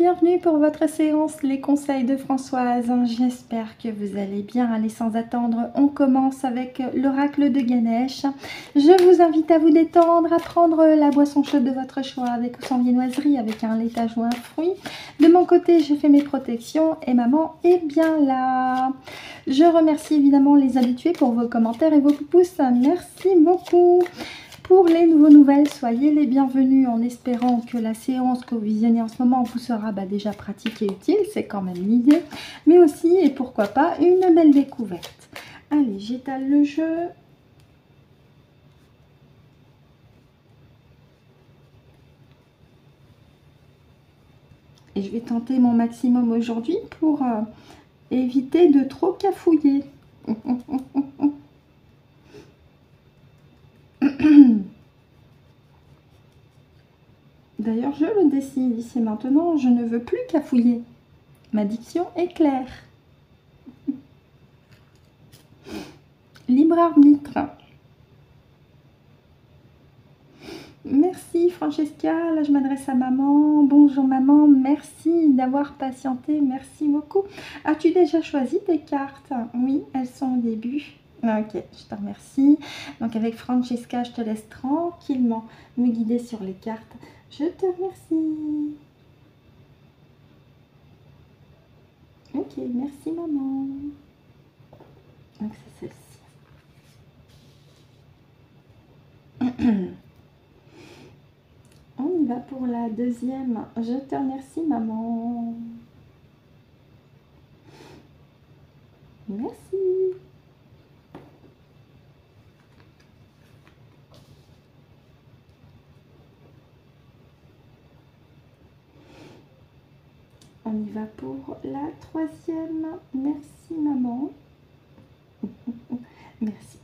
bienvenue pour votre séance Les conseils de Françoise. J'espère que vous allez bien. Allez, sans attendre, on commence avec l'oracle de Ganesh. Je vous invite à vous détendre, à prendre la boisson chaude de votre choix avec ou sans viennoiserie, avec un laitage ou un fruit. De mon côté, j'ai fait mes protections et maman est bien là. Je remercie évidemment les habitués pour vos commentaires et vos pouces. Merci beaucoup. Pour les nouvelles, soyez les bienvenus en espérant que la séance que vous visionnez en ce moment vous sera déjà pratique et utile, c'est quand même l'idée, mais aussi, et pourquoi pas, une belle découverte. Allez, j'étale le jeu. Et je vais tenter mon maximum aujourd'hui pour éviter de trop cafouiller. D'ailleurs, je le décide ici maintenant, je ne veux plus cafouiller. Ma diction est claire. Libre arbitre. Merci Francesca, là je m'adresse à maman. Bonjour maman, merci d'avoir patienté, merci beaucoup. As-tu déjà choisi tes cartes? Oui, elles sont au début. Ok, je te remercie. Donc avec Francesca, je te laisse tranquillement me guider sur les cartes. Je te remercie. Ok, merci maman. Donc c'est celle-ci. On y va pour la deuxième. Je te remercie maman. Merci. On y va pour la troisième. Merci maman. Merci.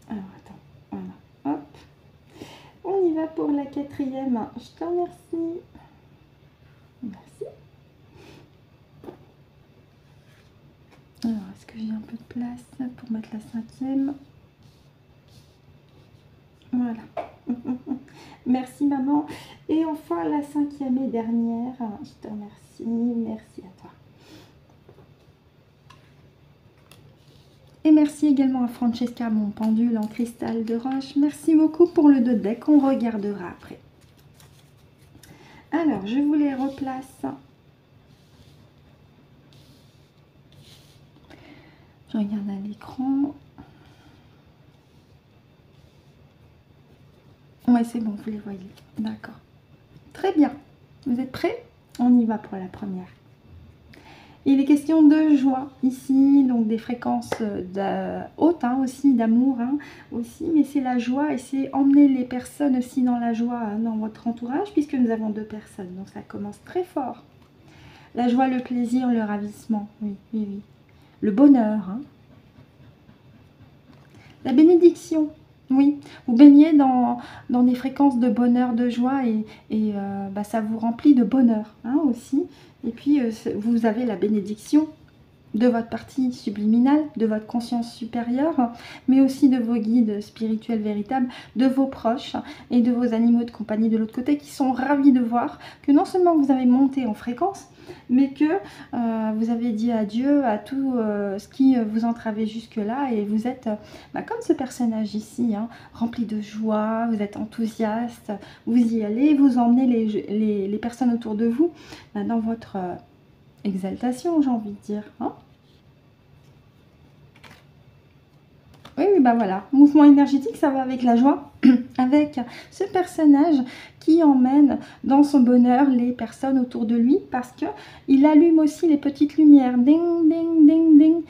Alors attends, voilà, hop. On y va pour la quatrième. Je te remercie. Merci. Alors, est-ce que j'ai un peu de place pour mettre la cinquième? Voilà. Merci maman. Et enfin la cinquième et dernière. Je te remercie. Merci à toi. Et merci également à Francesca, mon pendule en cristal de roche. Merci beaucoup pour le 2 deck. On regardera après. Alors, je vous les replace. Je regarde à l'écran. Ouais, c'est bon, vous les voyez. D'accord. Très bien. Vous êtes prêts? On y va pour la première. Il est question de joie ici, donc des fréquences hautes aussi, d'amour aussi, mais c'est la joie et c'est emmener les personnes aussi dans la joie dans votre entourage, puisque nous avons 2 personnes, donc ça commence très fort. La joie, le plaisir, le ravissement, oui, oui, oui. Le bonheur, la bénédiction. Oui, vous baignez dans des fréquences de bonheur, de joie et ça vous remplit de bonheur aussi. Et puis, vous avez la bénédiction de votre partie subliminale, de votre conscience supérieure, mais aussi de vos guides spirituels véritables, de vos proches et de vos animaux de compagnie de l'autre côté qui sont ravis de voir que non seulement vous avez monté en fréquence, mais que vous avez dit adieu à tout ce qui vous entravait jusque-là et vous êtes comme ce personnage ici, rempli de joie, vous êtes enthousiaste, vous y allez, vous emmenez les personnes autour de vous dans votre exaltation, j'ai envie de dire. Oui, voilà, mouvement énergétique, ça va avec la joie, avec ce personnage qui emmène dans son bonheur les personnes autour de lui parce que il allume aussi les petites lumières, ding, ding, ding, ding.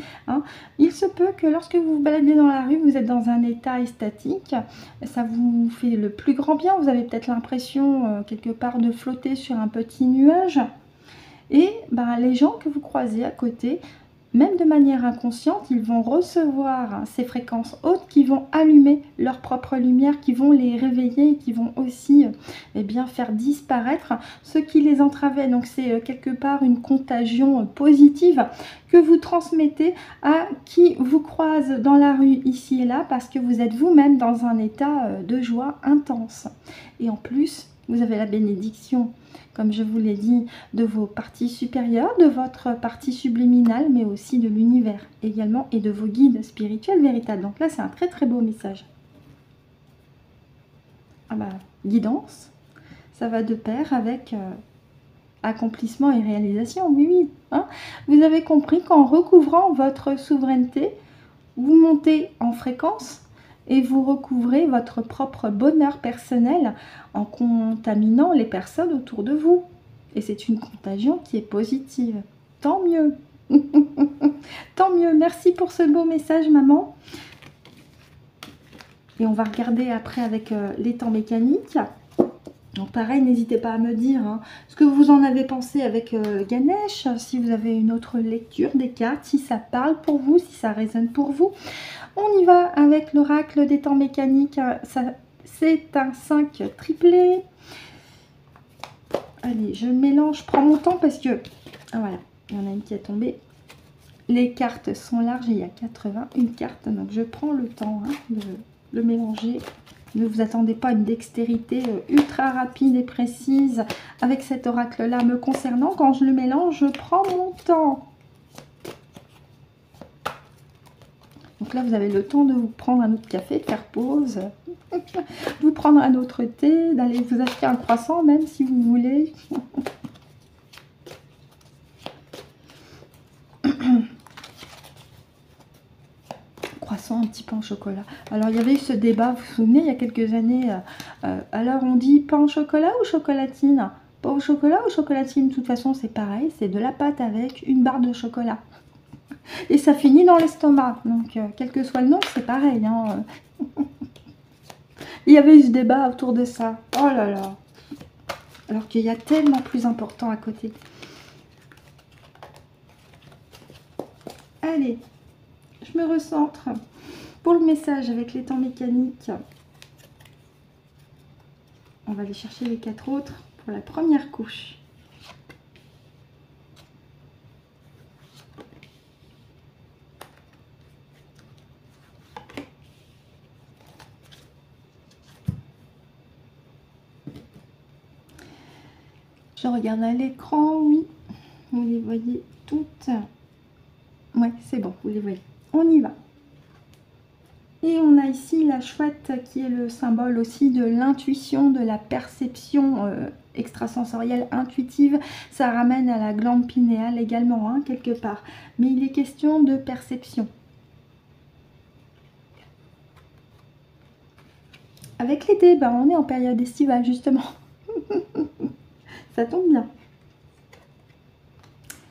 Il se peut que lorsque vous vous baladez dans la rue, vous êtes dans un état extatique, ça vous fait le plus grand bien, vous avez peut-être l'impression quelque part de flotter sur un petit nuage et les gens que vous croisez à côté même de manière inconsciente, ils vont recevoir ces fréquences hautes qui vont allumer leur propre lumière, qui vont les réveiller, qui vont aussi eh bien, faire disparaître ce qui les entravait. Donc c'est quelque part une contagion positive que vous transmettez à qui vous croise dans la rue ici et là, parce que vous êtes vous-même dans un état de joie intense. Et en plus, vous avez la bénédiction, comme je vous l'ai dit, de vos parties supérieures, de votre partie subliminale, mais aussi de l'univers également, et de vos guides spirituels véritables. Donc là, c'est un très très beau message. Ah bah, guidance, ça va de pair avec accomplissement et réalisation, oui, oui. Hein. Vous avez compris qu'en recouvrant votre souveraineté, vous montez en fréquence et vous recouvrez votre propre bonheur personnel en contaminant les personnes autour de vous. Et c'est une contagion qui est positive. Tant mieux. Tant mieux. Merci pour ce beau message, maman. Et on va regarder après avec les temps mécaniques. Donc pareil, n'hésitez pas à me dire ce que vous en avez pensé avec Ganesh, si vous avez une autre lecture des cartes, si ça parle pour vous, si ça résonne pour vous. On y va avec l'oracle des temps mécaniques. C'est un 5 triplé. Allez, je mélange, je prends mon temps parce que... Ah voilà, il y en a une qui est tombée. Les cartes sont larges et il y a 81 cartes, donc je prends le temps de le mélanger. Ne vous attendez pas à une dextérité ultra rapide et précise avec cet oracle-là me concernant. Quand je le mélange, je prends mon temps. Donc là, vous avez le temps de vous prendre un autre café, de faire pause, vous prendre un autre thé, d'aller vous acheter un croissant même si vous voulez. Croissant, un petit pain au chocolat. Alors, il y avait eu ce débat, vous vous souvenez, il y a quelques années. Alors, on dit pain au chocolat ou chocolatine? Pain au chocolat ou chocolatine? De toute façon, c'est pareil, c'est de la pâte avec une barre de chocolat. Et ça finit dans l'estomac. Donc, quel que soit le nom, c'est pareil. Hein. Il y avait eu ce débat autour de ça. Oh là là. Alors qu'il y a tellement plus important à côté. Allez, je me recentre pour le message avec les temps mécaniques. On va aller chercher les 4 autres pour la première couche. Je regarde à l'écran, oui. Vous les voyez toutes. Ouais, c'est bon, vous les voyez. On y va. Et on a ici la chouette qui est le symbole aussi de l'intuition, de la perception extrasensorielle intuitive. Ça ramène à la glande pinéale également, hein, quelque part. Mais il est question de perception. Avec l'été, ben, on est en période estivale justement. Ça tombe bien.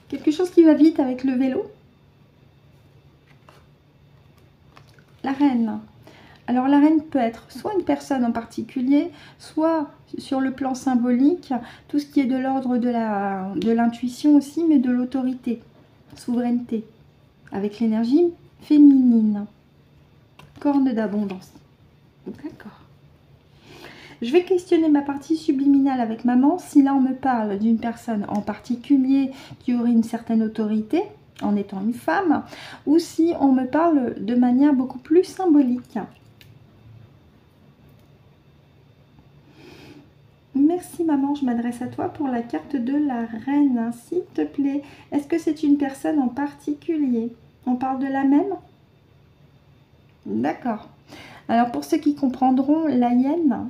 Quelque chose qui va vite avec le vélo. La reine. Alors la reine peut être soit une personne en particulier, soit sur le plan symbolique, tout ce qui est de l'ordre de l'intuition aussi, mais de l'autorité, souveraineté, avec l'énergie féminine. Corne d'abondance. D'accord. Je vais questionner ma partie subliminale avec maman. Si là on me parle d'une personne en particulier qui aurait une certaine autorité, en étant une femme, ou si on me parle de manière beaucoup plus symbolique. Merci maman, je m'adresse à toi pour la carte de la reine, s'il te plaît. Est-ce que c'est une personne en particulier? On parle de la même? D'accord. Alors pour ceux qui comprendront, la hyène.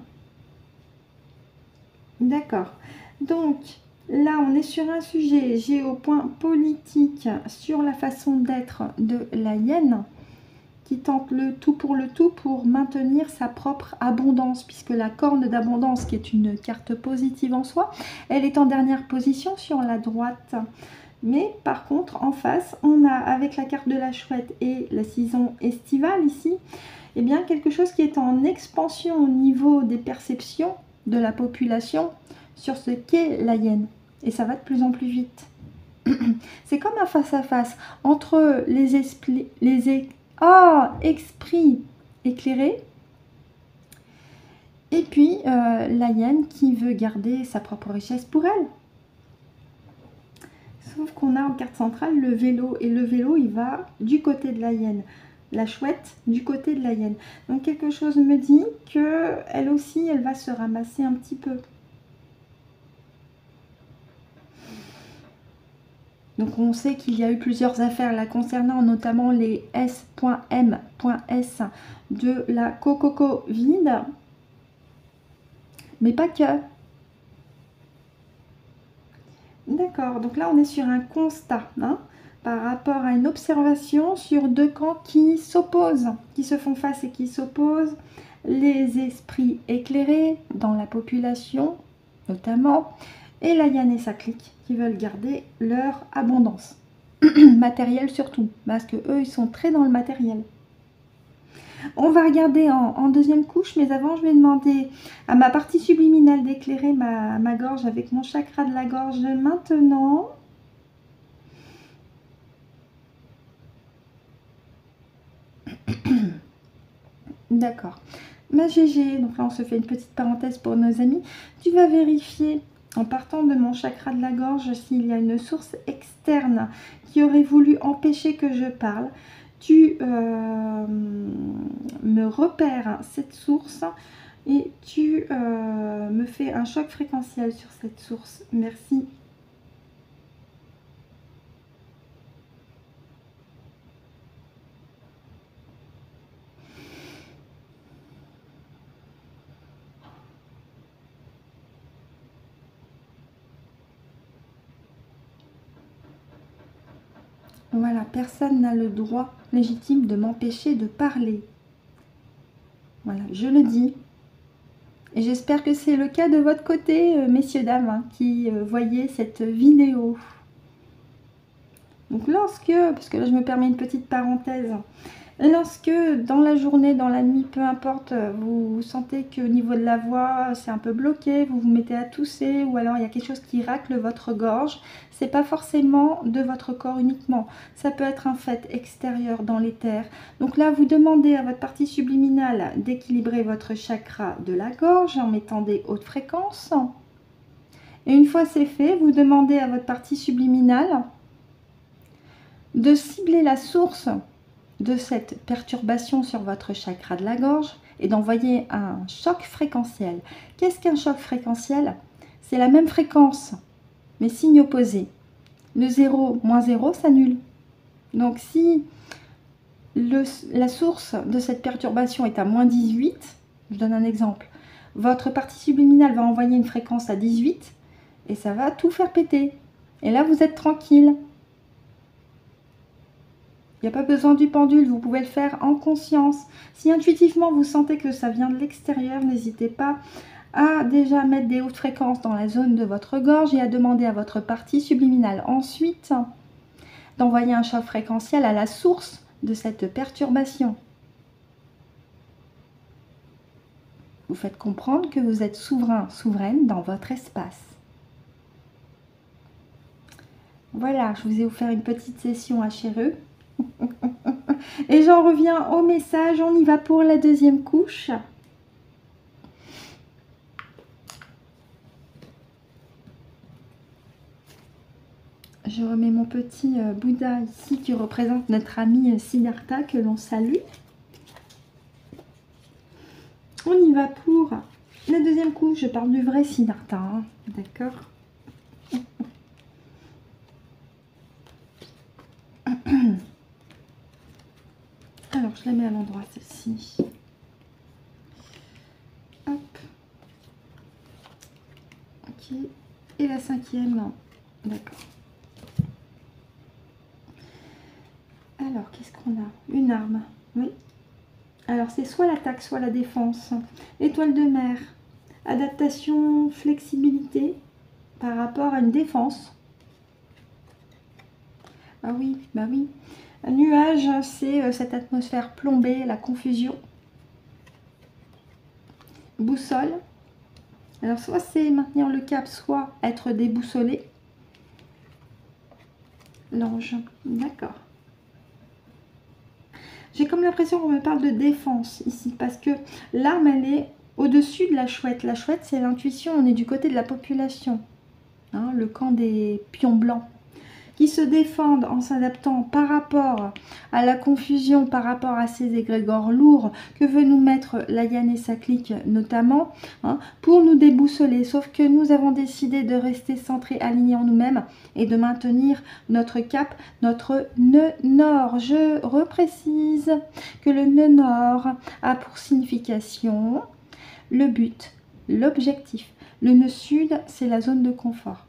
D'accord. Donc là, on est sur un sujet géopolitique sur la façon d'être de la hyène qui tente le tout pour maintenir sa propre abondance, puisque la corne d'abondance, qui est une carte positive en soi, elle est en dernière position sur la droite. Mais par contre, en face, on a avec la carte de la chouette et la saison estivale ici, eh bien quelque chose qui est en expansion au niveau des perceptions de la population sur ce qu'est la hyène. Et ça va de plus en plus vite. C'est comme un face-à-face entre les esprits éclairés et puis la hyène qui veut garder sa propre richesse pour elle. Sauf qu'on a en carte centrale le vélo, et le vélo il va du côté de la hyène, la chouette du côté de la hyène. Donc quelque chose me dit que elle aussi elle va se ramasser un petit peu. Donc on sait qu'il y a eu plusieurs affaires là concernant notamment les S.M.S de la Covid, mais pas que. D'accord, donc là on est sur un constat hein, par rapport à une observation sur deux camps qui s'opposent, qui se font face et qui s'opposent. Les esprits éclairés dans la population notamment, et la hyène et sa clique qui veulent garder leur abondance matérielle surtout, parce que eux ils sont très dans le matériel. On va regarder en deuxième couche, mais avant je vais demander à ma partie subliminale d'éclairer ma gorge avec mon chakra de la gorge maintenant. D'accord. Ma GG, donc là on se fait une petite parenthèse pour nos amis. Tu vas vérifier en partant de mon chakra de la gorge s'il y a une source externe qui aurait voulu empêcher que je parle. Tu me repères cette source et tu me fais un choc fréquentiel sur cette source. Merci. Voilà, personne n'a le droit légitime de m'empêcher de parler. Voilà, je le dis. Et j'espère que c'est le cas de votre côté, messieurs, dames, hein, qui voyez cette vidéo. Donc parce que là je me permets une petite parenthèse, lorsque dans la journée, dans la nuit, peu importe, vous sentez qu'au niveau de la voix c'est un peu bloqué, vous vous mettez à tousser ou alors il y a quelque chose qui racle votre gorge, c'est pas forcément de votre corps uniquement, ça peut être un fait extérieur dans l'éther. Donc là vous demandez à votre partie subliminale d'équilibrer votre chakra de la gorge en mettant des hautes fréquences. Et une fois c'est fait, vous demandez à votre partie subliminale de cibler la source de cette perturbation sur votre chakra de la gorge et d'envoyer un choc fréquentiel. Qu'est-ce qu'un choc fréquentiel? C'est la même fréquence, mais signe opposé. Le 0 moins 0 s'annule. Donc si la source de cette perturbation est à moins 18, je donne un exemple, votre partie subliminale va envoyer une fréquence à 18 et ça va tout faire péter. Et là, vous êtes tranquille. Il n'y a pas besoin du pendule, vous pouvez le faire en conscience. Si intuitivement vous sentez que ça vient de l'extérieur, n'hésitez pas à déjà mettre des hautes fréquences dans la zone de votre gorge et à demander à votre partie subliminale ensuite d'envoyer un choc fréquentiel à la source de cette perturbation. Vous faites comprendre que vous êtes souverain, souveraine dans votre espace. Voilà, je vous ai offert une petite session HRE. Et j'en reviens au message, on y va pour la deuxième couche. Je remets mon petit Bouddha ici qui représente notre ami Siddhartha que l'on salue. On y va pour la deuxième couche, je parle du vrai Siddhartha, hein, d'accord? Alors, je la mets à l'endroit, celle-ci. Hop. Ok. Et la cinquième. D'accord. Alors, qu'est-ce qu'on a? Une arme. Oui. Alors, c'est soit l'attaque, soit la défense. Étoile de mer. Adaptation, flexibilité par rapport à une défense. Ah oui, bah oui. Un nuage, c'est cette atmosphère plombée, la confusion. Boussole. Alors, soit c'est maintenir le cap, soit être déboussolé. l'ange. D'accord. J'ai comme l'impression qu'on me parle de défense ici, parce que l'arme, elle est au-dessus de la chouette. La chouette, c'est l'intuition, on est du côté de la population, hein, le camp des pions blancs, qui se défendent en s'adaptant par rapport à la confusion, par rapport à ces égrégores lourds que veut nous mettre la Yann et sa clique notamment, hein, pour nous déboussoler. Sauf que nous avons décidé de rester centrés, alignés en nous-mêmes et de maintenir notre cap, notre nœud nord. Je reprécise que le nœud nord a pour signification le but, l'objectif. Le nœud sud, c'est la zone de confort.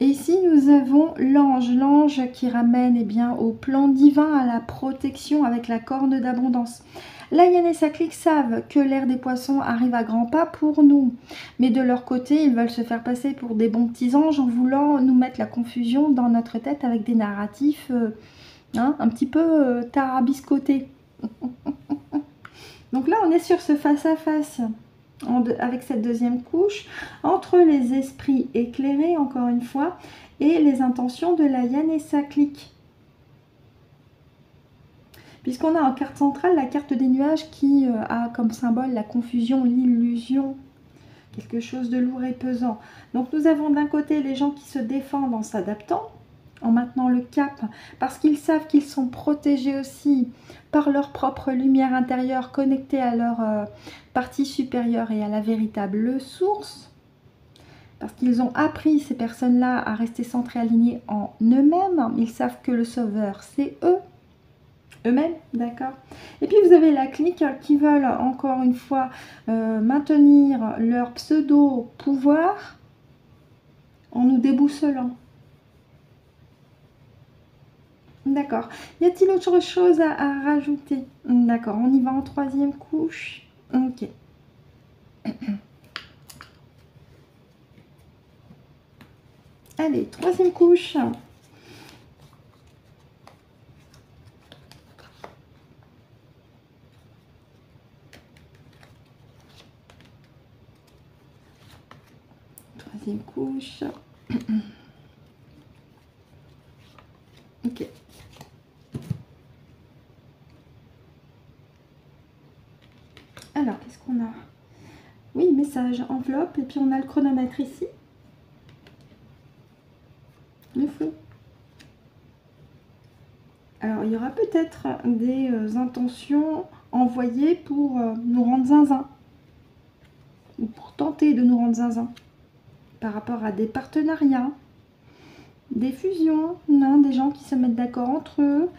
Et ici, nous avons l'ange, l'ange qui ramène bien, au plan divin, à la protection avec la corne d'abondance. La Yann et sa clique savent que l'ère des poissons arrive à grands pas pour nous. Mais de leur côté, ils veulent se faire passer pour des bons petits anges en voulant nous mettre la confusion dans notre tête avec des narratifs un petit peu tarabiscotés. Donc là, on est sur ce face-à-face. Avec cette deuxième couche, entre les esprits éclairés, encore une fois, et les intentions de la Yann et sa clique. Puisqu'on a en carte centrale la carte des nuages qui a comme symbole la confusion, l'illusion, quelque chose de lourd et pesant. Donc nous avons d'un côté les gens qui se défendent en s'adaptant, en maintenant le cap, parce qu'ils savent qu'ils sont protégés aussi par leur propre lumière intérieure, connectés à leur partie supérieure et à la véritable source, parce qu'ils ont appris, ces personnes-là, à rester centrés, alignés en eux-mêmes. Ils savent que le sauveur, c'est eux-mêmes, d'accord. Et puis vous avez la clique qui veulent encore une fois maintenir leur pseudo-pouvoir en nous déboussolant. D'accord. Y a-t-il autre chose à rajouter? D'accord, on y va en troisième couche. Ok. Allez, troisième couche. Troisième couche. Ok. Alors, qu'est-ce qu'on a? Oui, message, enveloppe, et puis on a le chronomètre ici. Le feu. Alors, il y aura peut-être des intentions envoyées pour nous rendre zinzin. Ou pour tenter de nous rendre zinzin. Par rapport à des partenariats, des fusions, des gens qui se mettent d'accord entre eux.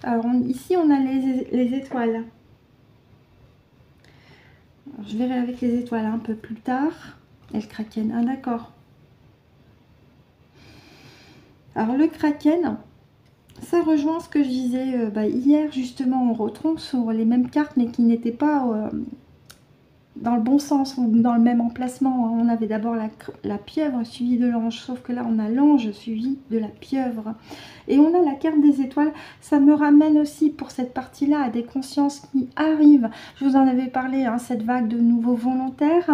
Alors, ici, on a les étoiles. Alors, je verrai avec les étoiles un peu plus tard. Et le kraken, ah d'accord. Alors le kraken, ça rejoint ce que je disais hier, justement, on retombe sur les mêmes cartes, mais qui n'étaient pas dans le bon sens ou dans le même emplacement. On avait d'abord la pieuvre suivie de l'ange, sauf que là on a l'ange suivi de la pieuvre. Et on a la carte des étoiles. Ça me ramène aussi pour cette partie-là à des consciences qui arrivent. Je vous en avais parlé, cette vague de nouveaux volontaires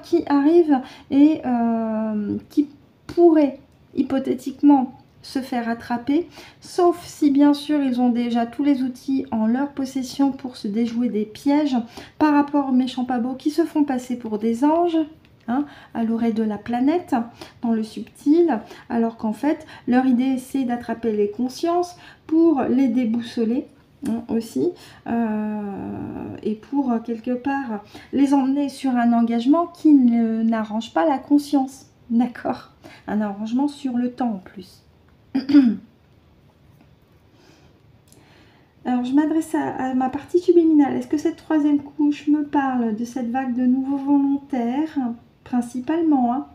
qui arrivent et qui pourraient hypothétiquement se faire attraper, sauf si bien sûr ils ont déjà tous les outils en leur possession pour se déjouer des pièges par rapport aux méchants pas beaux qui se font passer pour des anges, à l'oreille de la planète, dans le subtil, alors qu'en fait leur idée c'est d'attraper les consciences pour les déboussoler aussi, et pour quelque part les emmener sur un engagement qui n'arrange pas la conscience, d'accord, un arrangement sur le temps en plus. Alors, je m'adresse à ma partie subliminale. Est-ce que cette troisième couche me parle de cette vague de nouveaux volontaires, principalement,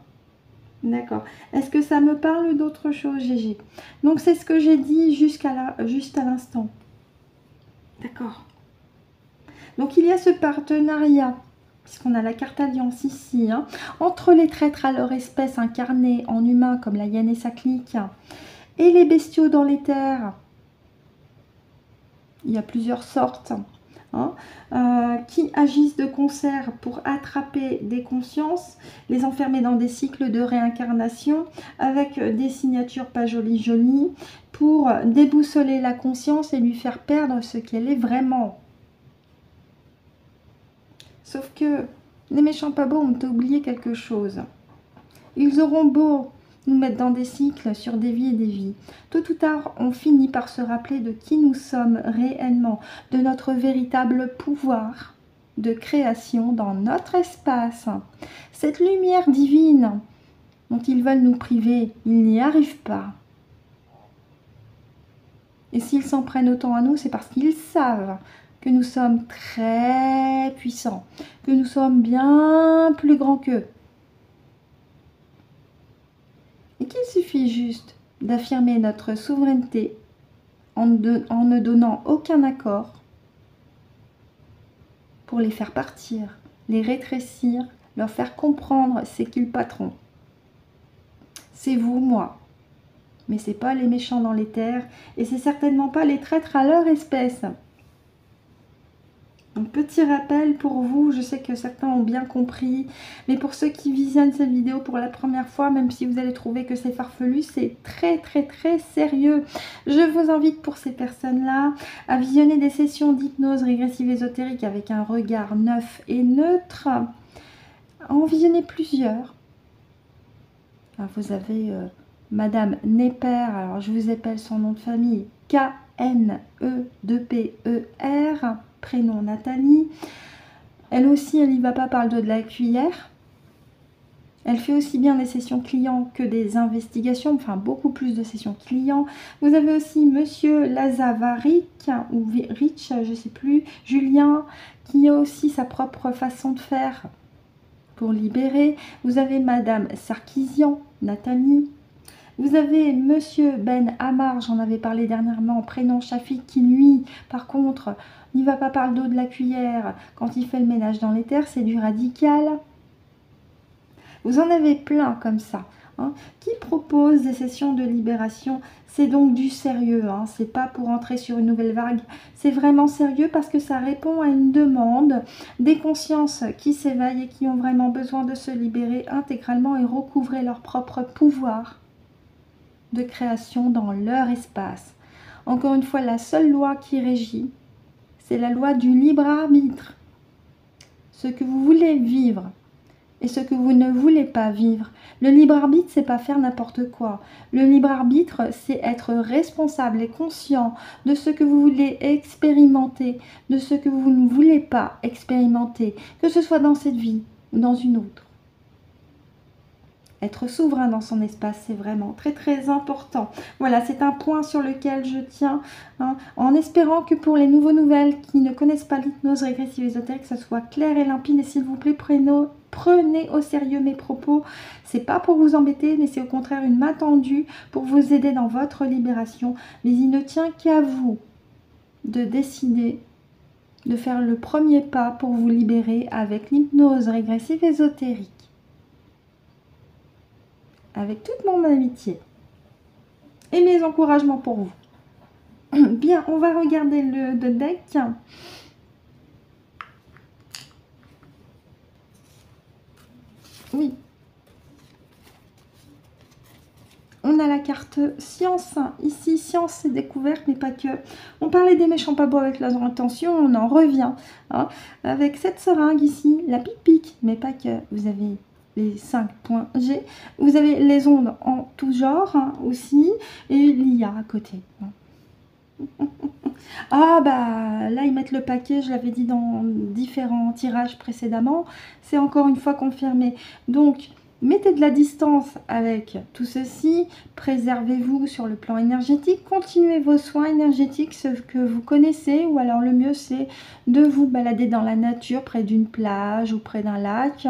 D'accord. Est-ce que ça me parle d'autre chose, Gégé? Donc, c'est ce que j'ai dit juste à l'instant. D'accord. Donc, il y a ce partenariat, puisqu'on a la carte alliance ici, entre les traîtres à leur espèce incarnés en humain, comme la hyène et sa clique, et les bestiaux dans les terres. Il y a plusieurs sortes. hein, qui agissent de concert pour attraper des consciences, les enfermer dans des cycles de réincarnation avec des signatures pas jolies jolies pour déboussoler la conscience et lui faire perdre ce qu'elle est vraiment. Sauf que les méchants pas beaux ont oublié quelque chose. Ils auront beau nous mettre dans des cycles sur des vies et des vies. Tôt ou tard, on finit par se rappeler de qui nous sommes réellement, de notre véritable pouvoir de création dans notre espace. Cette lumière divine dont ils veulent nous priver, ils n'y arrivent pas. Et s'ils s'en prennent autant à nous, c'est parce qu'ils savent que nous sommes très puissants, que nous sommes bien plus grands qu'eux. Et qu'il suffit juste d'affirmer notre souveraineté en ne donnant aucun accord pour les faire partir, les rétrécir, leur faire comprendre c'est qui le patron. C'est vous, moi. Mais c'est pas les méchants dans les terres et c'est certainement pas les traîtres à leur espèce. Un petit rappel pour vous, je sais que certains ont bien compris, mais pour ceux qui visionnent cette vidéo pour la première fois, même si vous allez trouver que c'est farfelu, c'est très très très sérieux. Je vous invite pour ces personnes-là à visionner des sessions d'hypnose régressive ésotérique avec un regard neuf et neutre, à en visionner plusieurs. Alors vous avez Madame Nepper, alors je vous appelle son nom de famille, K-N-E-2-P-E-R, prénom Nathalie. Elle aussi, elle y va pas par le dos de la cuillère. Elle fait aussi bien des sessions clients que des investigations, enfin beaucoup plus de sessions clients. Vous avez aussi Monsieur Lazavaric, ou Rich, je sais plus, Julien, qui a aussi sa propre façon de faire pour libérer. Vous avez Madame Sarkisian, Nathalie. Vous avez Monsieur Ben Amar, j'en avais parlé dernièrement, prénom Shafik, qui lui, par contre, n'y va pas par le dos de la cuillère. Quand il fait le ménage dans les terres, c'est du radical. Vous en avez plein comme ça, hein, qui proposent des sessions de libération. C'est donc du sérieux, hein, c'est pas pour entrer sur une nouvelle vague. C'est vraiment sérieux parce que ça répond à une demande des consciences qui s'éveillent et qui ont vraiment besoin de se libérer intégralement et recouvrer leur propre pouvoir de création dans leur espace. Encore une fois, la seule loi qui régit, c'est la loi du libre arbitre. Ce que vous voulez vivre et ce que vous ne voulez pas vivre. Le libre arbitre, c'est pas faire n'importe quoi. Le libre arbitre, c'est être responsable et conscient de ce que vous voulez expérimenter, de ce que vous ne voulez pas expérimenter, que ce soit dans cette vie ou dans une autre. Être souverain dans son espace, c'est vraiment très très important. Voilà, c'est un point sur lequel je tiens, hein, en espérant que pour les nouvelles qui ne connaissent pas l'hypnose régressive ésotérique, ça soit clair et limpide. Et s'il vous plaît, prenez au sérieux mes propos. C'est pas pour vous embêter, mais c'est au contraire une main tendue pour vous aider dans votre libération. Mais il ne tient qu'à vous de décider de faire le premier pas pour vous libérer avec l'hypnose régressive ésotérique. Avec toute mon amitié et mes encouragements pour vous. Bien, on va regarder le deck. Oui. On a la carte science. Ici, science et découverte, mais pas que. On parlait des méchants pas beaux avec leurs intentions, on en revient. Hein, avec cette seringue ici, la pic-pic, mais pas que. Vous avez les 5 points G. Vous avez les ondes en tout genre, hein, aussi, et l'IA à côté. Ah bah là ils mettent le paquet, je l'avais dit dans différents tirages précédemment, c'est encore une fois confirmé. Donc mettez de la distance avec tout ceci, préservez-vous sur le plan énergétique, continuez vos soins énergétiques, ce que vous connaissez, ou alors le mieux c'est de vous balader dans la nature, près d'une plage ou près d'un lac,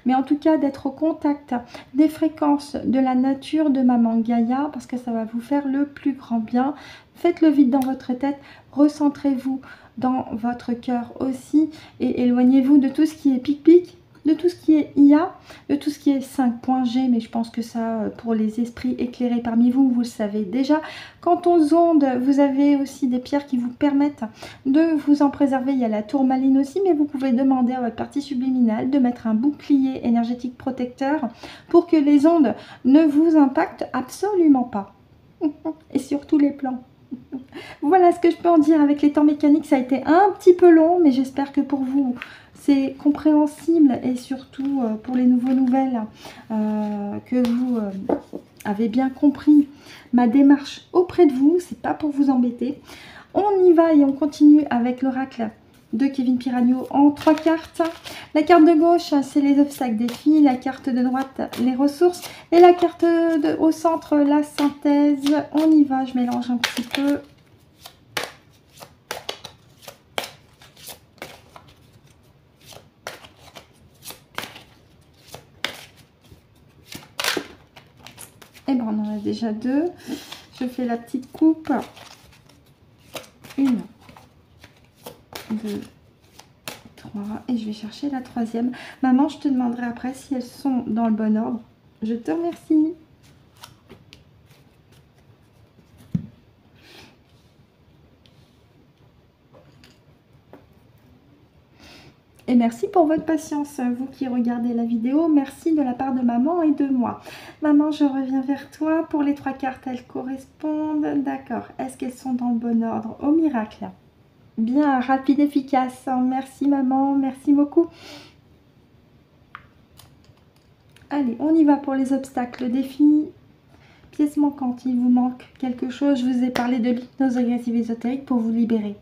mais en tout cas d'être au contact des fréquences de la nature de Maman Gaïa, parce que ça va vous faire le plus grand bien. Faites le vide dans votre tête, recentrez-vous dans votre cœur aussi, et éloignez-vous de tout ce qui est pic-pic, de tout ce qui est IA, de tout ce qui est 5.G, mais je pense que ça, pour les esprits éclairés parmi vous, vous le savez déjà. Quant aux ondes, vous avez aussi des pierres qui vous permettent de vous en préserver. Il y a la tourmaline aussi, mais vous pouvez demander à votre partie subliminale de mettre un bouclier énergétique protecteur pour que les ondes ne vous impactent absolument pas. Et sur tous les plans. Voilà ce que je peux en dire avec les temps mécaniques. Ça a été un petit peu long, mais j'espère que pour vous, c'est compréhensible et surtout pour les nouvelles, que vous avez bien compris ma démarche auprès de vous. C'est pas pour vous embêter. On y va et on continue avec l'oracle de Kevin Piragno en 3 cartes. La carte de gauche, c'est les obstacles, défis. La carte de droite, les ressources. Et la carte au centre, la synthèse. On y va, je mélange un petit peu. Et bon, on en a déjà 2. Je fais la petite coupe. 1, 2, 3. Et je vais chercher la 3e. Maman, je te demanderai après si elles sont dans le bon ordre. Je te remercie. Et merci pour votre patience, vous qui regardez la vidéo. Merci de la part de maman et de moi. Maman, je reviens vers toi. Pour les 3 cartes, elles correspondent. D'accord. Est-ce qu'elles sont dans le bon ordre? Au miracle. Bien, rapide, efficace. Merci maman, merci beaucoup. Allez, on y va pour les obstacles. Défi, pièce manquante. Il vous manque quelque chose. Je vous ai parlé de l'hypnose régressive ésotérique pour vous libérer.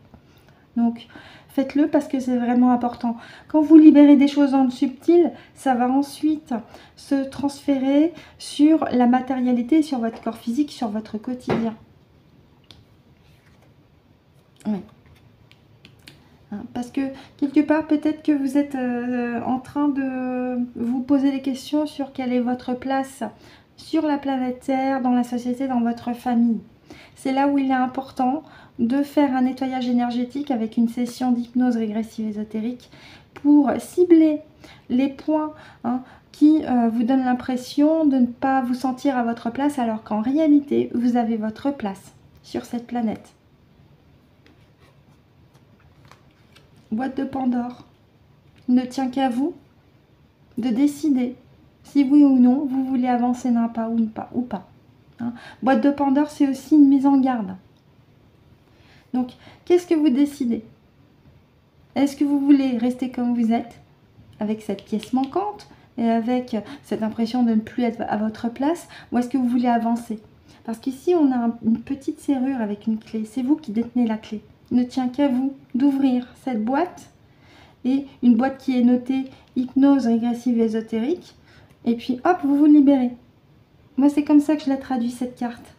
Donc, faites-le parce que c'est vraiment important. Quand vous libérez des choses dans le subtil, ça va ensuite se transférer sur la matérialité, sur votre corps physique, sur votre quotidien. Oui. Parce que quelque part, peut-être que vous êtes en train de vous poser des questions sur quelle est votre place sur la planète Terre, dans la société, dans votre famille. C'est là où il est important de faire un nettoyage énergétique avec une session d'hypnose régressive ésotérique pour cibler les points qui vous donnent l'impression de ne pas vous sentir à votre place alors qu'en réalité, vous avez votre place sur cette planète. Boîte de Pandore. Il ne tient qu'à vous de décider si oui ou non vous voulez avancer d'un pas ou pas. Boîte de Pandore, c'est aussi une mise en garde. Donc, qu'est-ce que vous décidez? Est-ce que vous voulez rester comme vous êtes, avec cette pièce manquante, et avec cette impression de ne plus être à votre place, ou est-ce que vous voulez avancer? Parce qu'ici, on a une petite serrure avec une clé. C'est vous qui détenez la clé. Il ne tient qu'à vous d'ouvrir cette boîte, et une boîte qui est notée hypnose régressive ésotérique, et puis hop, vous vous libérez. Moi, c'est comme ça que je la traduis, cette carte.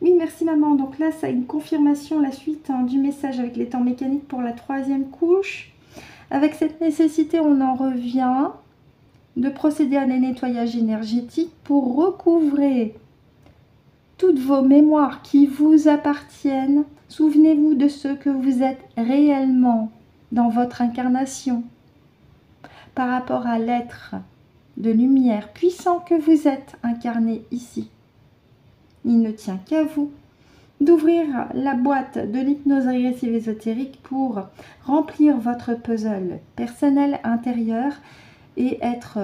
Oui, merci maman. Donc là, ça a une confirmation, la suite du message avec les temps mécaniques pour la 3e couche. Avec cette nécessité, on en revient de procéder à des nettoyages énergétiques pour recouvrer toutes vos mémoires qui vous appartiennent. Souvenez-vous de ce que vous êtes réellement dans votre incarnation par rapport à l'être de lumière puissant que vous êtes incarné ici. Il ne tient qu'à vous d'ouvrir la boîte de l'hypnose régressive ésotérique pour remplir votre puzzle personnel intérieur et être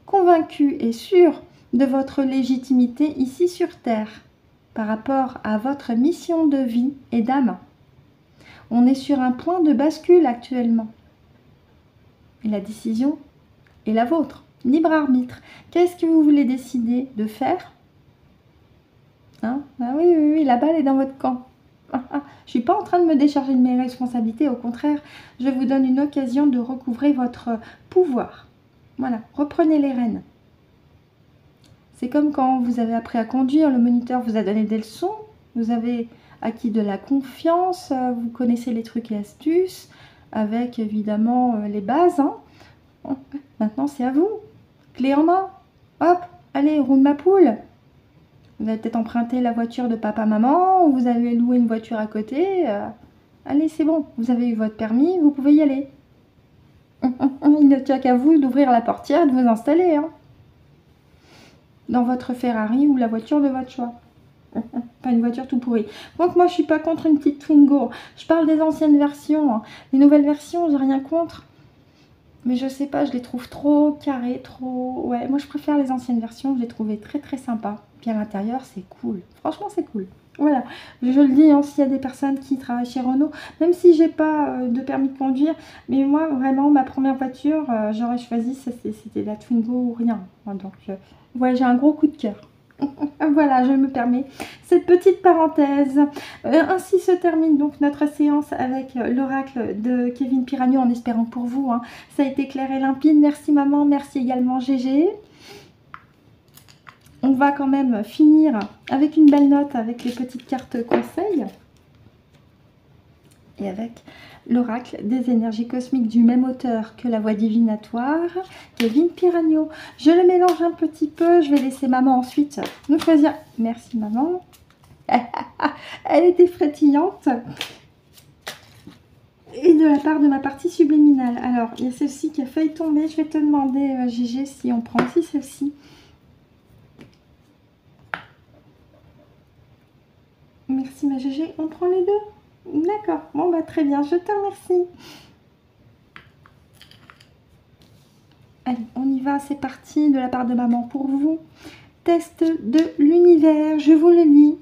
convaincu et sûr de votre légitimité ici sur Terre par rapport à votre mission de vie et d'âme. On est sur un point de bascule actuellement. Et la décision est la vôtre. Libre arbitre. Qu'est-ce que vous voulez décider de faire? Ah oui, la balle est dans votre camp. Je ne suis pas en train de me décharger de mes responsabilités. Au contraire, je vous donne une occasion de recouvrer votre pouvoir. Voilà, reprenez les rênes. C'est comme quand vous avez appris à conduire, le moniteur vous a donné des leçons, vous avez acquis de la confiance, vous connaissez les trucs et astuces, avec évidemment les bases. Maintenant, c'est à vous. Clé en main. Hop, allez, roule ma poule. Vous avez peut-être emprunté la voiture de papa-maman, ou vous avez loué une voiture à côté. Allez, c'est bon, vous avez eu votre permis, vous pouvez y aller. Il ne tient qu'à vous d'ouvrir la portière et de vous installer, hein, dans votre Ferrari ou la voiture de votre choix. Pas une voiture tout pourrie. Donc moi je suis pas contre une petite Twingo. Je parle des anciennes versions, hein. Les nouvelles versions, j'ai rien contre. Mais je sais pas, je les trouve trop carrées, trop... Ouais, moi je préfère les anciennes versions, je les trouvais très très sympas. Puis à l'intérieur, c'est cool. Franchement, c'est cool. Voilà, je le dis, hein, s'il y a des personnes qui travaillent chez Renault, même si j'ai pas de permis de conduire, mais moi vraiment, ma première voiture, j'aurais choisi, c'était la Twingo ou rien. Donc, ouais, j'ai un gros coup de cœur. Voilà, je me permets cette petite parenthèse. Ainsi se termine donc notre séance avec l'oracle de Kevin Piragno, en espérant pour vous, hein, ça a été clair et limpide. Merci maman, merci également Gégé. On va quand même finir avec une belle note avec les petites cartes conseils et avec l'oracle des énergies cosmiques du même auteur que la voix divinatoire, Kevin Piragno. Je le mélange un petit peu, je vais laisser maman ensuite nous choisir. Merci maman. Elle était frétillante. Et de la part de ma partie subliminale. Alors, il y a celle-ci qui a failli tomber. Je vais te demander, Gégé, si on prend aussi celle-ci. Merci ma Gégé. On prend les deux? D'accord. Bon, bah très bien. Je te remercie. Allez, on y va. C'est parti de la part de maman pour vous. Test de l'univers. Je vous le lis.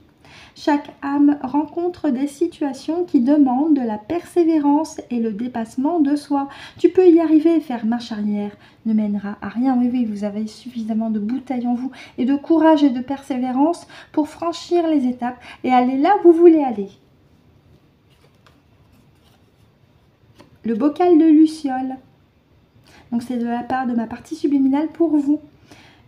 Chaque âme rencontre des situations qui demandent de la persévérance et le dépassement de soi. Tu peux y arriver et faire marche arrière ne mènera à rien. Oui, oui, vous avez suffisamment de bouteilles en vous et de courage et de persévérance pour franchir les étapes et aller là où vous voulez aller. Le bocal de Luciole. Donc c'est de la part de ma partie subliminale pour vous,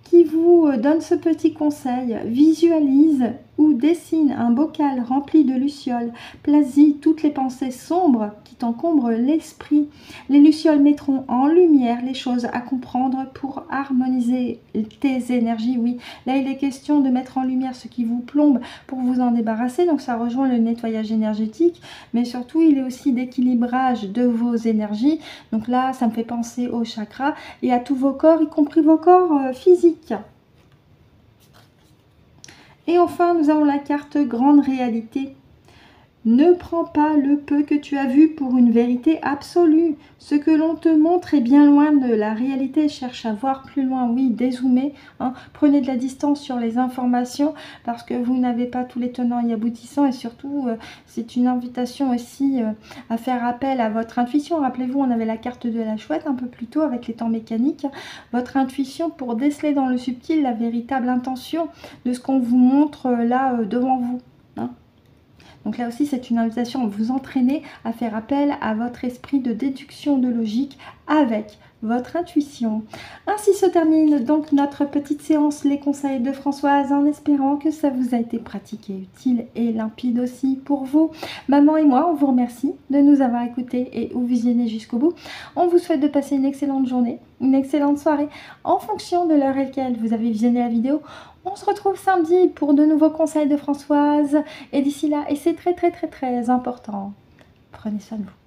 qui vous donne ce petit conseil. Visualise ou dessine un bocal rempli de lucioles. Place-y toutes les pensées sombres qui t'encombrent l'esprit. Les lucioles mettront en lumière les choses à comprendre pour harmoniser tes énergies. Oui, là il est question de mettre en lumière ce qui vous plombe pour vous en débarrasser. Donc ça rejoint le nettoyage énergétique, mais surtout il est aussi d'équilibrage de vos énergies. Donc là ça me fait penser aux chakras et à tous vos corps, y compris vos corps physiques. Et enfin, nous avons la carte Grande Réalité. Ne prends pas le peu que tu as vu pour une vérité absolue. Ce que l'on te montre est bien loin de la réalité. Cherche à voir plus loin, oui, dézoomer. Hein. Prenez de la distance sur les informations parce que vous n'avez pas tous les tenants et aboutissants. Et surtout, c'est une invitation aussi à faire appel à votre intuition. Rappelez-vous, on avait la carte de la chouette un peu plus tôt avec les temps mécaniques. Votre intuition pour déceler dans le subtil la véritable intention de ce qu'on vous montre là devant vous. Hein. Donc là aussi, c'est une invitation à vous entraîner à faire appel à votre esprit de déduction de logique avec votre intuition. Ainsi se termine donc notre petite séance Les Conseils de Françoise, en espérant que ça vous a été pratique et utile et limpide aussi pour vous. Maman et moi, on vous remercie de nous avoir écoutés et ou visionné jusqu'au bout. On vous souhaite de passer une excellente journée, une excellente soirée en fonction de l'heure à laquelle vous avez visionné la vidéo. On se retrouve samedi pour de nouveaux conseils de Françoise. Et d'ici là, et c'est très important, prenez soin de vous.